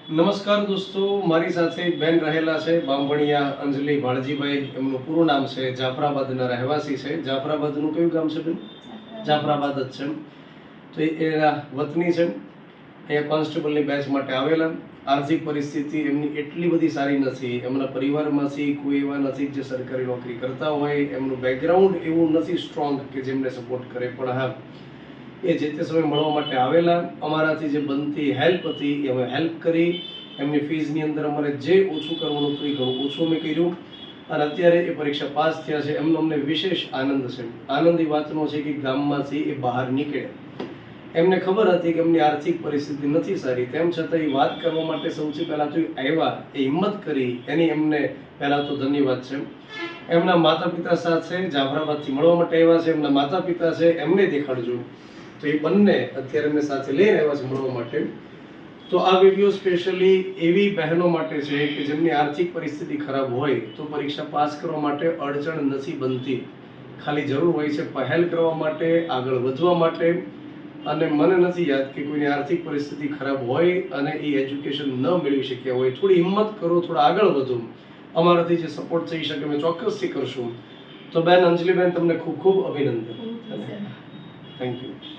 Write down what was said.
નમસ્કાર દોસ્તો, મારી સાથે એક બેન રહેલા છે બામણિયા અંજલિ ભાળજીભાઈ. એમનું પૂરું નામ છે, જાફરાબાદના રહેવાસી છે. જાફરાબાદનું કયું ગામ છે બેન? જાફરાબાદ જ છે. તો એના વતની છે. અહીંયા કોન્સ્ટેબલની બેચ માટે આવેલા. આર્થિક પરિસ્થિતિ એમની એટલી બધી સારી નથી. એમના પરિવારમાંથી કોઈ એવા નથી જે સરકારી નોકરી કરતા હોય. એમનું બેકગ્રાઉન્ડ એવું નથી સ્ટ્રોંગ કે જેમને સપોર્ટ કરે. પણ હા, એ જે તે સમય મળવા માટે આવેલા. અમારાથી જે બનતી હેલ્પ હતી એ અમે હેલ્પ કરી. એમની ફીઝની અંદર અમારે જે ઓછું કરવાનું હતું એ ઘણું ઓછું અમે કર્યું અને અત્યારે એ પરીક્ષા પાસ થયા છે. એમનો અમને વિશેષ આનંદ છે. આનંદ એ વાતનો છે કે ગામમાંથી એ બહાર નીકળ્યા. એમને ખબર હતી કે એમની આર્થિક પરિસ્થિતિ નથી સારી, તેમ છતાં એ વાત કરવા માટે સૌથી પહેલા તો આવ્યા, એ હિંમત કરી, એની એમને પહેલા તો ધન્યવાદ છે. એમના માતા પિતા સાથે જાફરાબાદથી મળવા માટે આવ્યા છે. એમના માતા પિતા છે, એમને દેખાડજો. તો એ બંને અત્યારે એમને સાથે લઈને આવ્યા છે મળવા માટે. તો આ વિડીયો સ્પેશિયલી એવી બહેનો માટે છે કે જેમની આર્થિક પરિસ્થિતિ ખરાબ હોય તો પરીક્ષા પાસ કરવા માટે અડચણ નથી બનતી. ખાલી જરૂર હોય છે પહેલ કરવા માટે, આગળ વધવા માટે. અને મને નથી યાદ કે કોઈની આર્થિક પરિસ્થિતિ ખરાબ હોય અને એ એજ્યુકેશન ન મેળવી શક્યા હોય. થોડી હિંમત કરો, થોડા આગળ વધો. અમારાથી જે સપોર્ટ થઈ શકે અમે ચોક્કસથી કરશું. તો બેન અંજલિબેન, તમને ખૂબ ખૂબ અભિનંદન. Thank you.